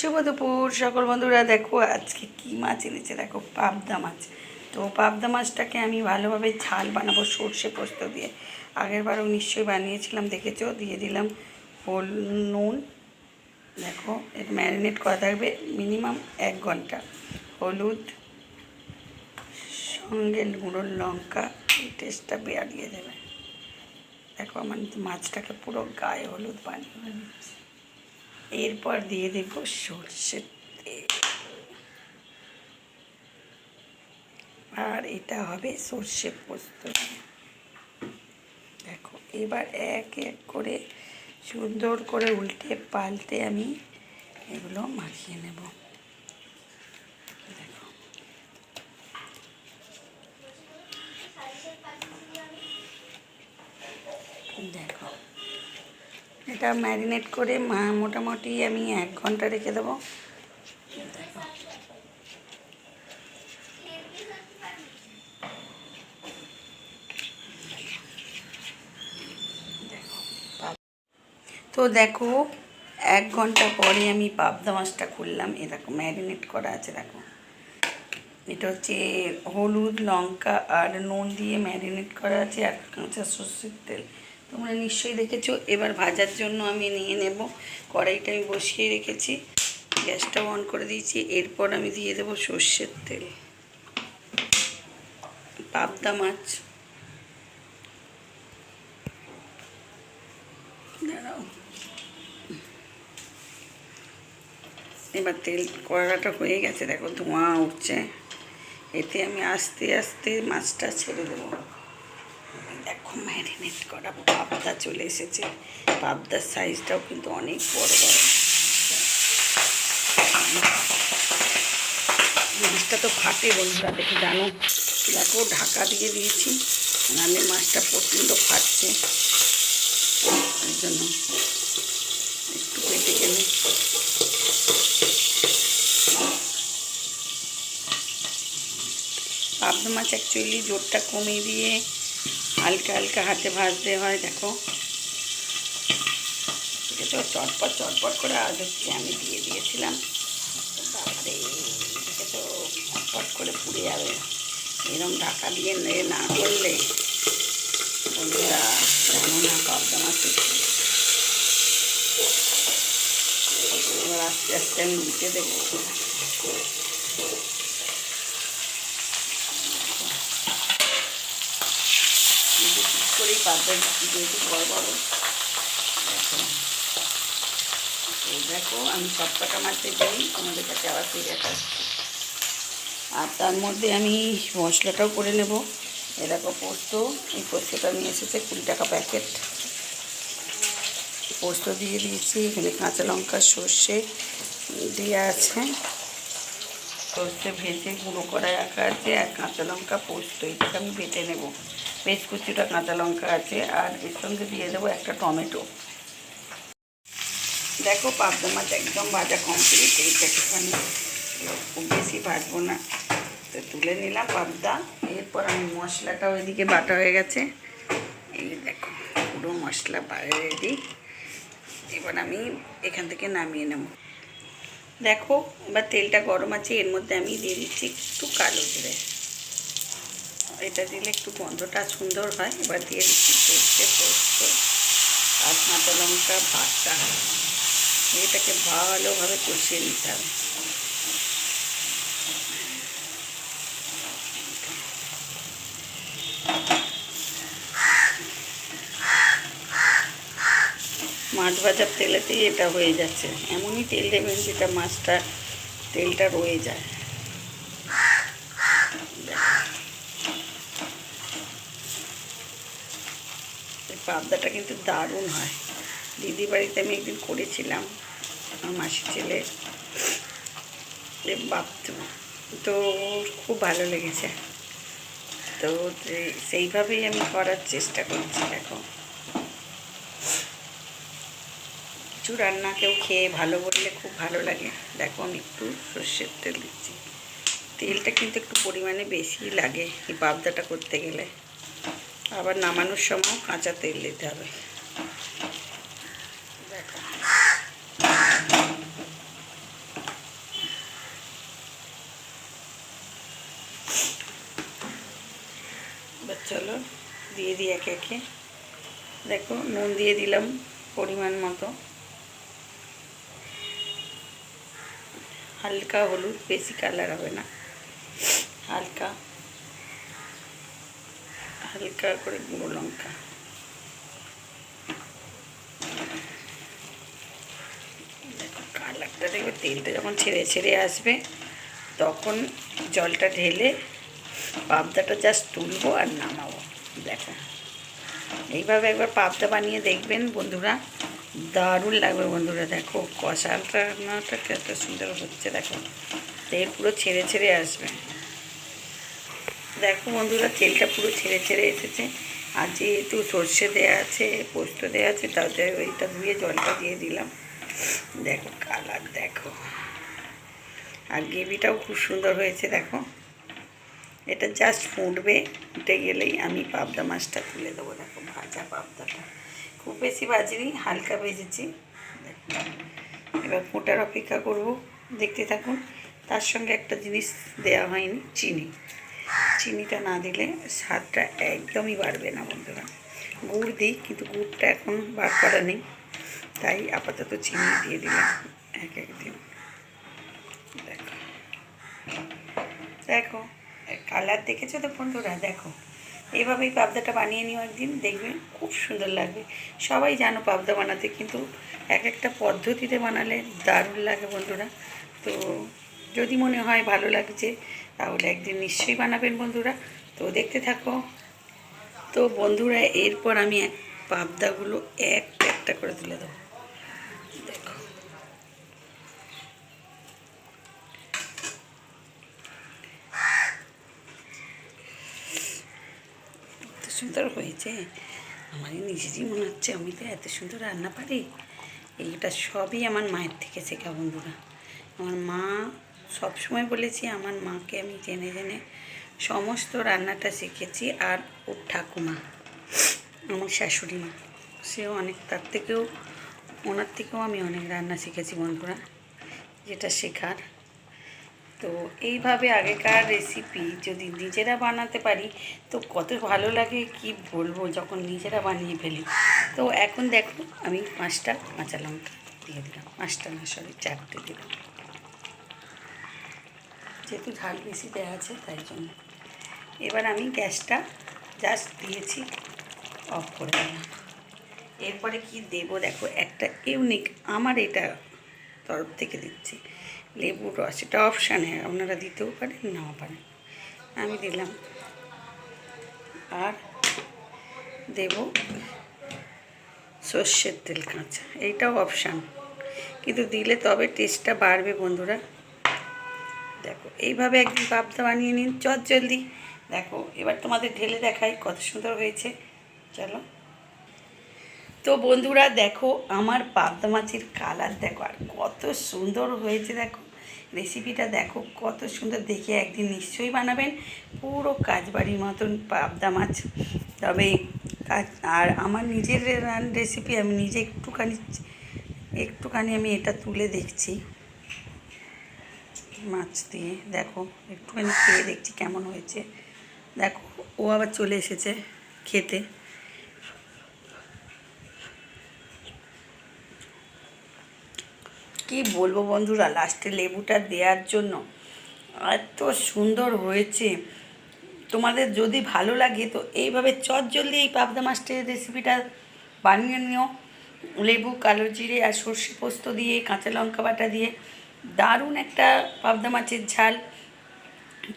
শুভ দুপুর সকল বন্ধুরা। দেখো আজকে কি মাছ এনেছে, দেখো পাবদা মাছ। তো পাবদা মাছটাকে আমি ভালোভাবে ঝাল বানাবো সর্ষে পোস্ত দিয়ে। আগের বারও নিশ্চয়ই বানিয়েছিলাম, দেখেছো। দিয়ে দিলাম নুন, দেখো এর ম্যারিনেট করা থাকবে মিনিমাম 1 ঘন্টা। হলুদ, সঙ্গে গুঁড়ো লঙ্কা, এই টেস্টটা বাড়িয়ে দেবে। দেখো আমার মাছটাকে পুরো গায়ে হলুদ বানিয়ে দিচ্ছি। এরপর দিয়ে দেব সর্ষের তেল, আর এটা হবে সর্ষে পোস্ত। দেখো এবার এক এক করে সুন্দর করে উল্টে পাল্টে আমি এগুলো মাখিয়ে নেব। দেখো দেখো এটা ম্যারিনেট করে মোটামুটি আমি 1 ঘন্টা রেখে দেবো। দেখো তো দেখো 1 ঘন্টা পরে আমি পাবদা মাছটা খুললাম। এ দেখো ম্যারিনেট করা আছে। দেখো এটা হচ্ছে হলুদ, লঙ্কা আর নুন দিয়ে ম্যারিনেট করা আছে, আর কাঁচা সর্ষের তেল তোমরা নিশ্চয়ই দেখেছো। এবার ভাজার জন্য আমি নিয়ে নেব। কড়াইটা আমি বসিয়ে রেখেছি, গ্যাসটাও অন করে দিয়েছি। এরপর আমি দিয়ে দেবো সর্ষের তেল। পাবদা মাছ দাঁড়াও, এবার তেল কড়াটা হয়ে গেছে, দেখো ধোঁয়া উঠছে। এতে আমি আস্তে আস্তে মাছটা ছেড়ে দেবো। দেখো ম্যারিনেট করা পাবদা চলে এসেছে। পাবদার সাইজটাও কিন্তু অনেক বড় বড়। মাছটা তো ফাটে বন্ধুরা, দেখে জানো। দেখো ঢাকা দিয়ে দিয়েছি, নাহলে মাছটা প্রচণ্ড ফাটছে। এর জন্য একটু পেটে গেলে পাবদা মাছ অ্যাকচুয়ালি জোরটা কমিয়ে দিয়ে হালকা হালকা হাতে ভাজতে হয়। দেখো দেখেছো চটপট চটপট করে আওয়াজ হচ্ছে, আমি দিয়ে দিয়েছিলাম। তারপরে দেখেছো চটপট করে পুড়ে যাবে। এরকম ঢাকা দিয়ে না করলে বন্ধুরা জানো না পাবদা মাছ। এবার আস্তে আস্তে আমি উঠে দেবো। ঠিক করেই পাবদা যেহেতু বড় বড়। দেখো এই দেখো আমি সব কটা মাছ দিই, তোমাদের কাছে আবার ফিরে আসছি। আর তার মধ্যে আমি মশলাটাও করে নেব। এ দেখো পোস্ত, এই পোস্তটা নিয়ে এসেছে 20 টাকা প্যাকেট। পোস্ত দিয়ে দিয়েছি, এখানে কাঁচা লঙ্কা সর্ষে দিয়ে আছে, সর্ষে ভেজে গুঁড়ো করা রাখা আছে, আর কাঁচা লঙ্কা পোস্ত এটাকে আমি বেটে নেব। বেশ কিছুটা কাঁচা লঙ্কা আছে, আর এর সঙ্গে দিয়ে দেবো একটা টমেটো। দেখো পাবদা মাছ একদম ভাজা কমপ্লিট। এইটাকে খুব বেশি ভাজবো না, তো তুলে নিলাম পাবদা। এরপর আমি মশলাটাও এদিকে বাটা হয়ে গেছে। এই দেখো পুরো মশলা রেডি। এবার আমি এখান থেকে নামিয়ে নেব। দেখো এবার তেলটা গরম আছে, এর মধ্যে আমি দিয়ে দিচ্ছি একটু কালো জিরে। এটা দিলে একটু গন্ধটা সুন্দর হয়। এবার দিয়ে দিচ্ছি সর্ষে পোস্ত আর কাঁচা লঙ্কা বাটা। এটাকে ভালোভাবে কষিয়ে নিতে হবে। মাছ ভাজার তেলেতেই এটা হয়ে যাচ্ছে। এমনই তেল দেবেন যেটা মাছটা তেলটা রয়ে যায়। এই পাবদাটা কিন্তু দারুণ হয়। দিদি বাড়িতে আমি একদিন করেছিলাম, আমার মাসির ছেলে বাপ, তো খুব ভালো লেগেছে। তো সেইভাবেই আমি করার চেষ্টা করছি। দেখো কিছু রান্না কেউ খেয়ে ভালো বললে খুব ভালো লাগে। দেখো আমি একটু সর্ষের তেল দিচ্ছি। তেলটা কিন্তু একটু পরিমাণে বেশি লাগে এই পাবদাটা করতে গেলে। আবার নামানোর সময়ও কাঁচা তেল দিতে হবে। দেখো চলো দিয়ে দিই একে একে। দেখো নুন দিয়ে দিলাম পরিমাণ মতো, হালকা হলুদ, বেশি কালার হবে না, হালকা হালকা করে গুঁড়ো লঙ্কা। দেখো কালারটা দেখবে, তেলটা যখন ছেড়ে ছেড়ে আসবে তখন জলটা ঢেলে পাবদাটা জাস্ট তুলবো আর নামাবো। দেখো এইভাবে একবার পাবদা বানিয়ে দেখবেন বন্ধুরা, দারুণ লাগবে বন্ধুরা। দেখো কষাটাটা কত সুন্দর হচ্ছে, দেখো তেল পুরো ছেড়ে ছেড়ে আসবে। দেখো বন্ধুরা তেলটা পুরো ছেড়ে ছেড়ে এসেছে। আর যেহেতু সর্ষে দেওয়া আছে, পোস্ত দেওয়া আছে, তাতে ওইটা ধুয়ে জলটা দিয়ে দিলাম। দেখো কালার দেখো, আর গ্রেভিটাও খুব সুন্দর হয়েছে। দেখো এটা জাস্ট ফুটবে, ফুটে গেলেই আমি পাবদা মাছটা তুলে দেবো। দেখো ভাজা পাবদাটা খুব বেশি ভাজিনি, হালকা ভেজেছি। দেখো এবার ফোটার অপেক্ষা করব, দেখতে থাকুন। তার সঙ্গে একটা জিনিস দেওয়া হয়নি, চিনি। চিনিটা না দিলে স্বাদটা একদমই বাড়বে না বন্ধুরা। গুড় দিই, কিন্তু গুড়টা এখন বার করা নেই, তাই আপাতত চিনি দিয়ে দিলাম এক একদিন। দেখো দেখো কালার দেখেছো তো বন্ধুরা। দেখো এইভাবেই পাবদাটা বানিয়ে নিও একদিন, দেখবেন খুব সুন্দর লাগবে। সবাই জানো পাবদা বানাতে, কিন্তু এক একটা পদ্ধতিতে বানালে দারুণ লাগে বন্ধুরা। তো যদি মনে হয় ভালো লাগছে তাহলে একদিন নিশ্চয়ই বানাবেন বন্ধুরা। তো দেখতে থাকো। তো বন্ধুরা এরপর আমি পাবদাগুলো একটা একটা করে তুলে দেবো। দেখো এত সুন্দর হয়েছে, আমারই নিজেরই মনে হচ্ছে আমি তো এত সুন্দর রান্না পারি। এইটা সবই আমার মায়ের থেকে শেখা বন্ধুরা। আমার মা সবসময় বলেছি, আমার মাকে আমি জেনে জেনে সমস্ত রান্নাটা শিখেছি। আর ওর ঠাকুমা, আমার শাশুড়ি মা, সেও অনেক, তার থেকেও ওনার থেকেও আমি অনেক রান্না শিখেছি বন্ধুরা, যেটা শেখার। তো এইভাবে আগেকার রেসিপি যদি নিজেরা বানাতে পারি তো কত ভালো লাগে কি বলবো, যখন নিজেরা বানিয়ে ফেলি। তো এখন দেখো আমি 5টা কাঁচা লঙ্কা দিয়ে দিলাম, 5টা না সরি 4টে দিলাম, যেহেতু ঝাল বেশি দেওয়া আছে তাই জন্য। এবার আমি গ্যাসটা জাস্ট দিয়েছি, অফ করে দিলাম। এরপরে কি দেবো দেখো, একটা ইউনিক আমার এটা তরফ থেকে দিচ্ছি লেবুর রস। এটা অপশানে, আপনারা দিতেও পারেন নাও পারেন, আমি দিলাম। আর দেব সর্ষের তেল কাঁচা, এইটাও অপশান, কিন্তু দিলে তবে টেস্টটা বাড়বে বন্ধুরা। দেখো এইভাবে একদিন পাবদা বানিয়ে নিন জলদি। দেখো এবার তোমাদের ঢেলে দেখাই কত সুন্দর হয়েছে। চলো। তো বন্ধুরা দেখো আমার পাবদা মাছের কালার দেখো, আর কত সুন্দর হয়েছে। দেখো রেসিপিটা দেখো কত সুন্দর, দেখে একদিন নিশ্চয়ই বানাবেন। পুরো কাজবাড়ির মতন পাবদা মাছ। তবে আর আমার নিজের রেসিপি, আমি নিজে একটুখানি আমি এটা তুলে দেখছি মাছ দিয়ে। দেখো একটুখানি খেয়ে দেখছি কেমন হয়েছে। দেখো ও আবার চলে এসেছে খেতে। কি বলবো বন্ধুরা, লাস্টে লেবুটা দেওয়ার জন্য এত সুন্দর হয়েছে। তোমাদের যদি ভালো লাগে তো এইভাবে চটজলদি এই পাবদা মাছটির রেসিপিটা বানিয়ে নিও। লেবু, কালো জিরে আর সর্ষে পোস্ত দিয়ে, কাঁচা লঙ্কা বাটা দিয়ে দারুণ একটা পাবদা মাছের ঝাল।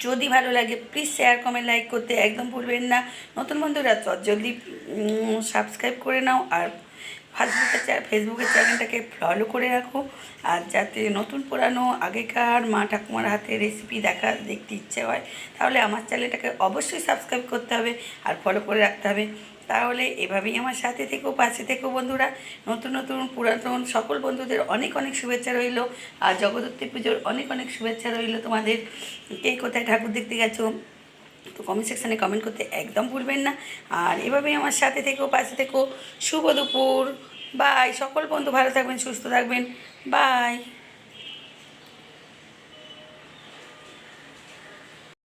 যদি ভালো লাগে প্লিজ শেয়ার, কমেন্ট, লাইক করতে একদম ভুলবেন না। নতুন বন্ধুরা চটজলদি সাবস্ক্রাইব করে নাও, আর ফেসবুকের চ্যানেলটাকে ফলো করে রাখো। আর যাতে নতুন পুরানো আগেকার মা ঠাকুমার হাতে রেসিপি দেখতে ইচ্ছে হয়, তাহলে আমার চ্যানেলটাকে অবশ্যই সাবস্ক্রাইব করতে হবে আর ফলো করে রাখতে হবে। তাহলে এভাবেই আমার সাথে থেকো, পাশে থেকো বন্ধুরা। নতুন নতুন পুরাতন সকল বন্ধুদের অনেক অনেক শুভেচ্ছা রইল। আর জগদ্ধাত্রী পুজোর অনেক অনেক শুভেচ্ছা রইল তোমাদের। কে কোথায় ঠাকুর দেখতে গেছো তো কমেন্ট সেকশানে কমেন্ট করতে একদম ভুলবেন না। আর এভাবেই আমার সাথে থেকো, পাশে থেকো। শুভ দুপুর, বাই। সকল বন্ধু ভালো থাকবেন, সুস্থ থাকবেন, বাই।